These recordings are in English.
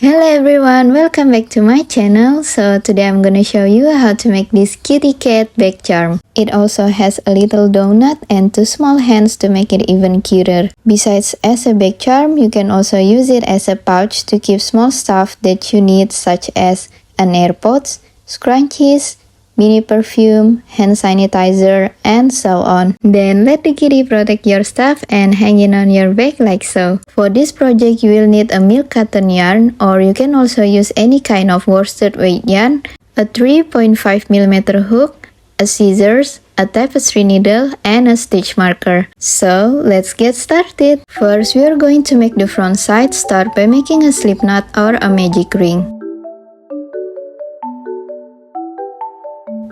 Hello everyone, welcome back to my channel. So today I'm gonna show you how to make this kitty cat bag charm. It also has a little donut and two small hands to make it even cuter. Besides as a bag charm, you can also use it as a pouch to keep small stuff that you need, such as an AirPods, scrunchies, mini perfume, hand sanitizer, and so on. Then let the kitty protect your stuff and hang it on your bag like so. For this project, you will need a milk cotton yarn, or you can also use any kind of worsted weight yarn, a 3.5mm hook, a scissors, a tapestry needle, and a stitch marker. So let's get started. First, we are going to make the front side. Start by making a slip knot or a magic ring.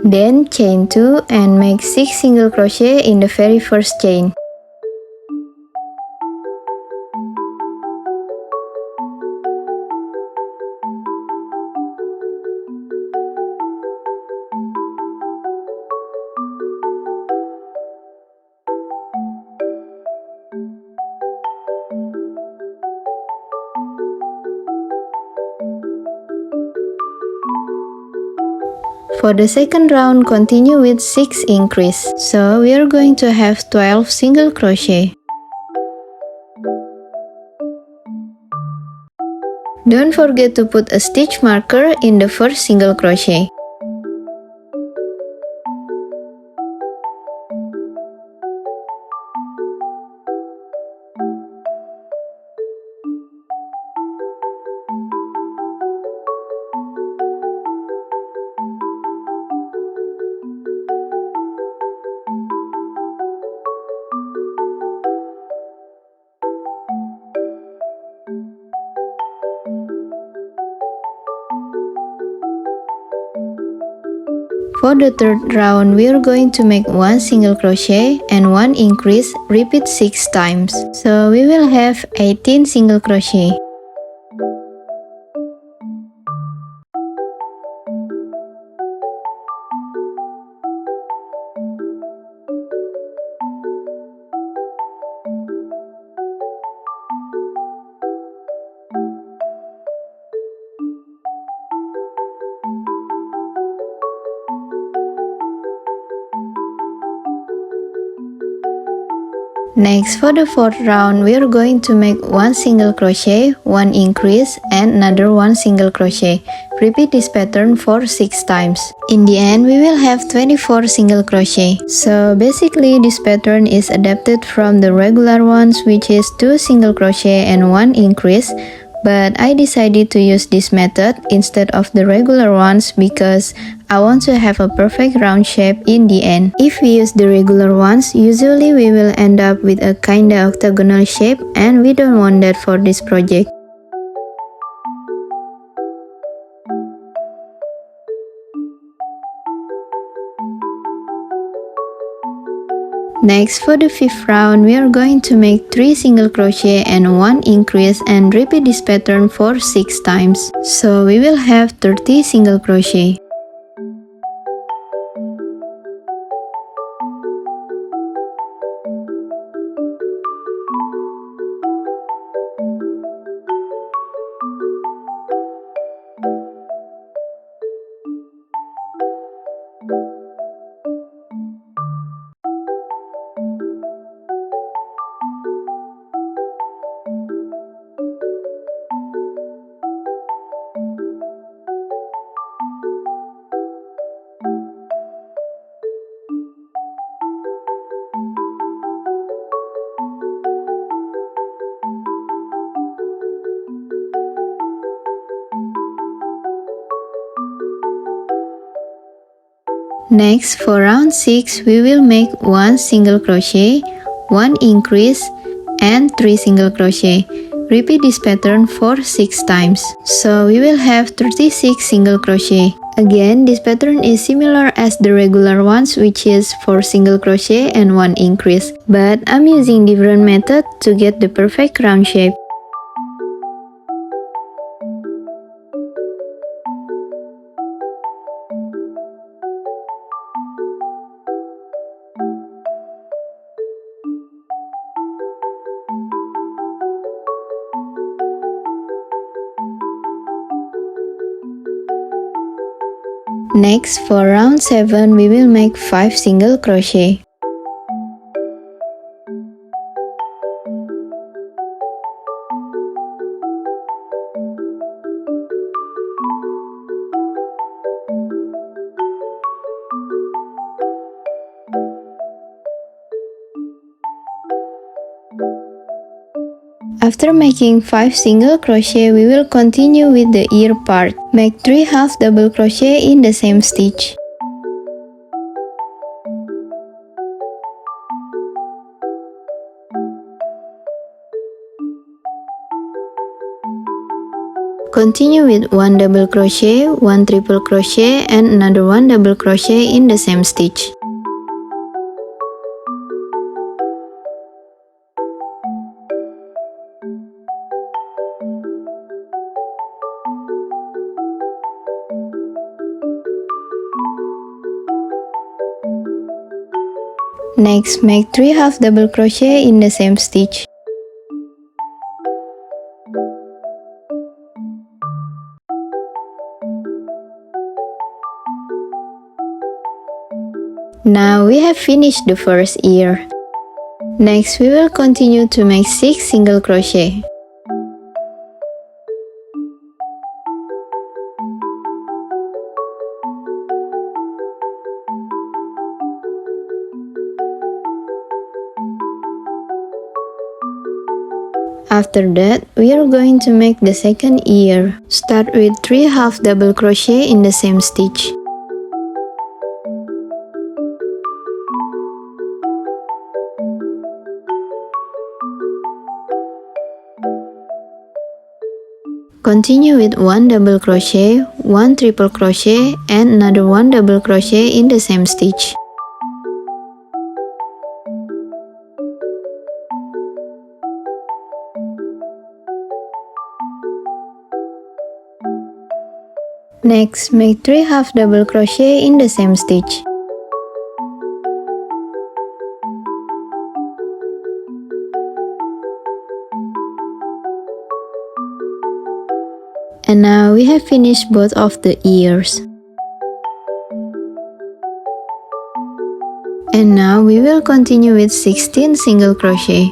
Then chain 2 and make 6 single crochet in the very first chain. For the second round, continue with 6 increase. So we are going to have 12 single crochet. Don't forget to put a stitch marker in the first single crochet. For the third round, we are going to make 1 single crochet and 1 increase, repeat 6 times. So we will have 18 single crochet. Next, for the fourth round, we are going to make 1 single crochet, 1 increase, and another 1 single crochet. Repeat this pattern for 6 times. In the end, we will have 24 single crochet. So basically, this pattern is adapted from the regular ones, which is 2 single crochet and 1 increase. But I decided to use this method instead of the regular ones because I want to have a perfect round shape in the end. If we use the regular ones, usually we will end up with a kinda octagonal shape, and we don't want that for this project. Next, for the fifth round, we are going to make 3 single crochet and 1 increase and repeat this pattern for 6 times. So we will have 30 single crochet. Next, for round 6, we will make 1 single crochet, 1 increase, and 3 single crochet. Repeat this pattern for 6 times. So we will have 36 single crochet. Again, this pattern is similar as the regular ones, which is 4 single crochet and 1 increase. But I'm using different method to get the perfect round shape. Next, for round 7, we will make 5 single crochet. After making 5 single crochet, we will continue with the ear part. Make 3 half double crochet in the same stitch. Continue with 1 double crochet, 1 triple crochet, and another 1 double crochet in the same stitch. Next, make 3 half double crochet in the same stitch. Now we have finished the first ear. Next, we will continue to make 6 single crochet. After that, we are going to make the second ear. Start with 3 half double crochet in the same stitch. Continue with 1 double crochet, 1 triple crochet, and another 1 double crochet in the same stitch. Next, make 3 half double crochet in the same stitch. And now we have finished both of the ears. And now we will continue with 16 single crochet.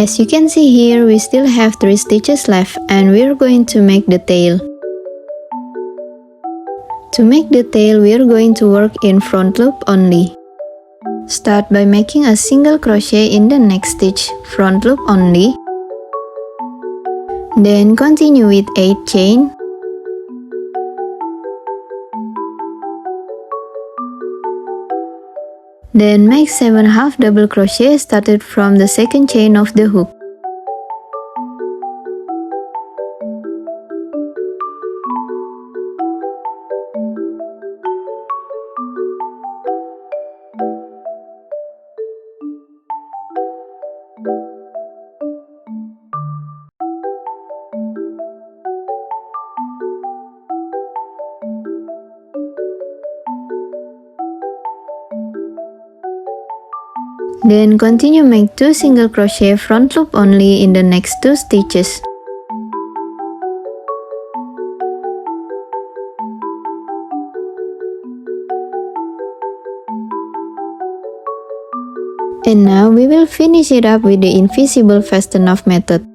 As you can see here, we still have 3 stitches left and we're going to make the tail. To make the tail, we are going to work in front loop only. Start by making a single crochet in the next stitch, front loop only. Then continue with 8 chain. Then make 7 half double crochet started from the second chain of the hook. Then continue make 2 single crochet front loop only in the next 2 stitches. And now we will finish it up with the invisible fasten off method.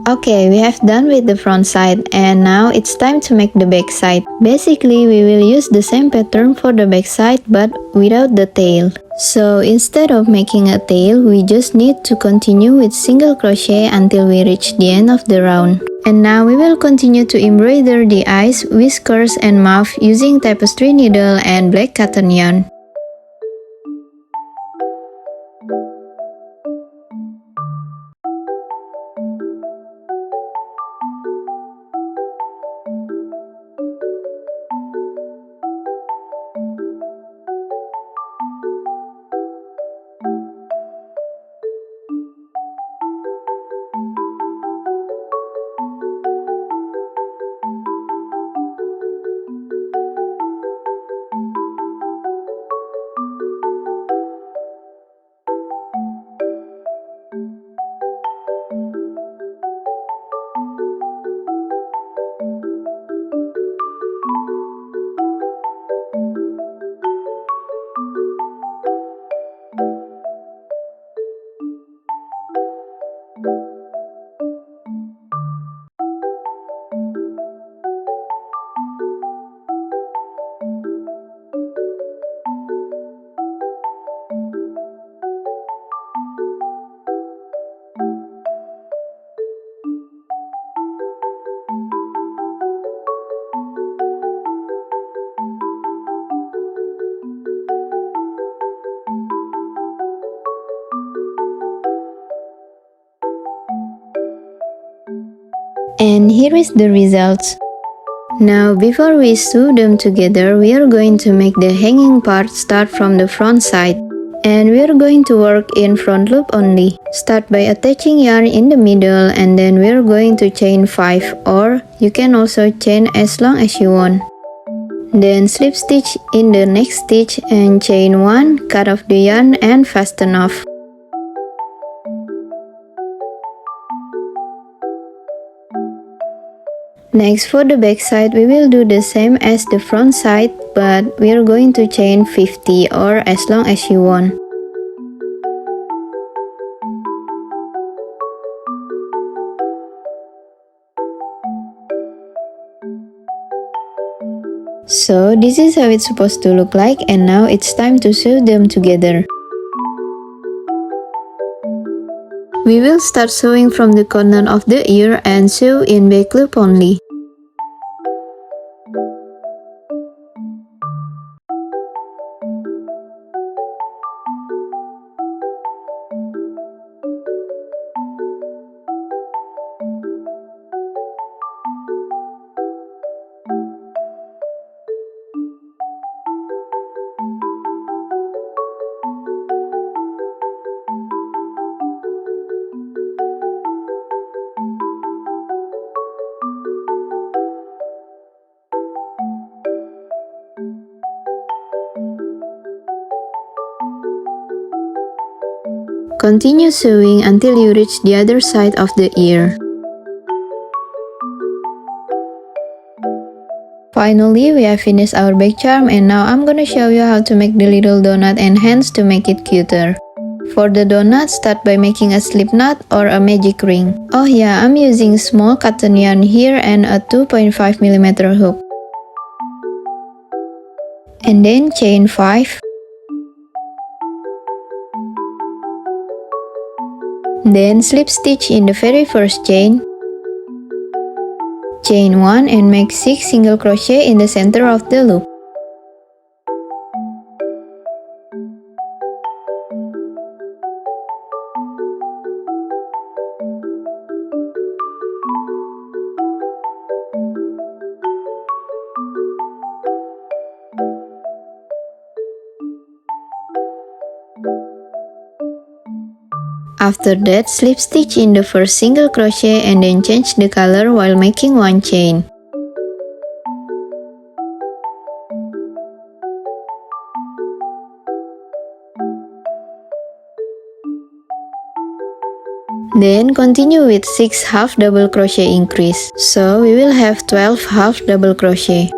Okay, we have done with the front side and now it's time to make the back side. Basically, we will use the same pattern for the back side but without the tail. So instead of making a tail, we just need to continue with single crochet until we reach the end of the round. And now we will continue to embroider the eyes, whiskers, and mouth using tapestry needle and black cotton yarn. And here is the results. Now before we sew them together, we are going to make the hanging part start from the front side. And we are going to work in front loop only. Start by attaching yarn in the middle and then we are going to chain 5, or you can also chain as long as you want. Then slip stitch in the next stitch and chain 1, cut off the yarn and fasten off. Next, for the back side, we will do the same as the front side, but we are going to chain 50 or as long as you want. So this is how it's supposed to look like, and now it's time to sew them together. We will start sewing from the corner of the ear and sew in back loop only. Continue sewing until you reach the other side of the ear. Finally, we have finished our back charm, and now I'm gonna show you how to make the little donut and hands to make it cuter. For the donut, start by making a slip knot or a magic ring. Oh yeah, I'm using small cotton yarn here and a 2.5mm hook. And then chain 5. Then slip stitch in the very first chain. Chain 1 and make 6 single crochet in the center of the loop. After that, slip stitch in the first single crochet and then change the color while making one chain. Then continue with 6 half double crochet increase. So we will have 12 half double crochet.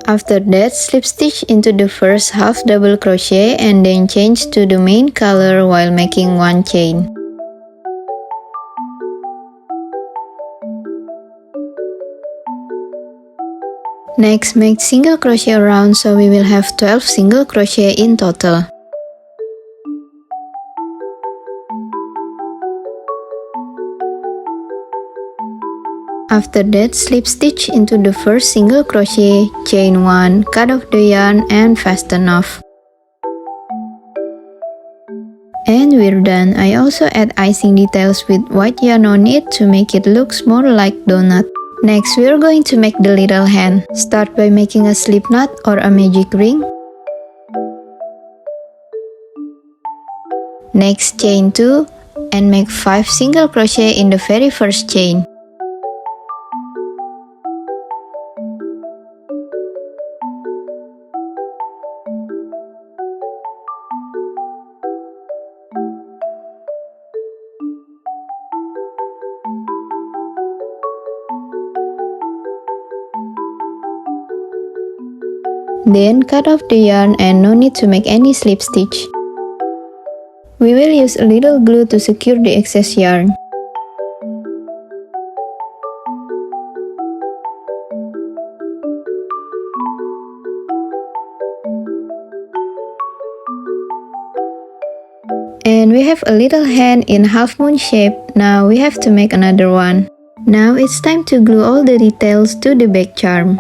After that, slip stitch into the first half double crochet and then change to the main color while making one chain. Next, make single crochet around, so we will have 12 single crochet in total. After that, slip stitch into the first single crochet, chain 1, cut off the yarn and fasten off. And we're done. I also add icing details with white yarn on it to make it look more like donut. Next, we're going to make the little hand. Start by making a slip knot or a magic ring. Next, chain 2 and make 5 single crochet in the very first chain. Then cut off the yarn and no need to make any slip stitch. We will use a little glue to secure the excess yarn. And we have a little hand in half moon shape. Now we have to make another one. Now it's time to glue all the details to the back charm.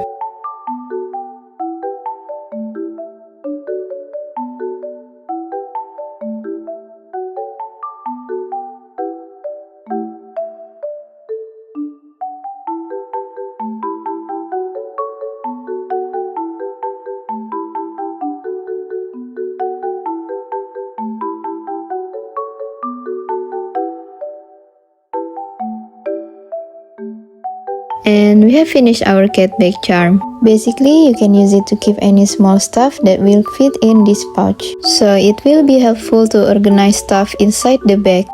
And we have finished our cat bag charm. Basically, you can use it to keep any small stuff that will fit in this pouch. So it will be helpful to organize stuff inside the bag.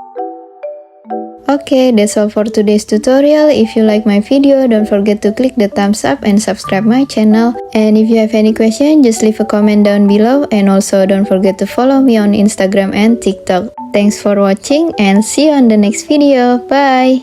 Okay, that's all for today's tutorial. If you like my video, don't forget to click the thumbs up and subscribe my channel. And if you have any question, just leave a comment down below. And also don't forget to follow me on Instagram and TikTok. Thanks for watching and see you on the next video. Bye!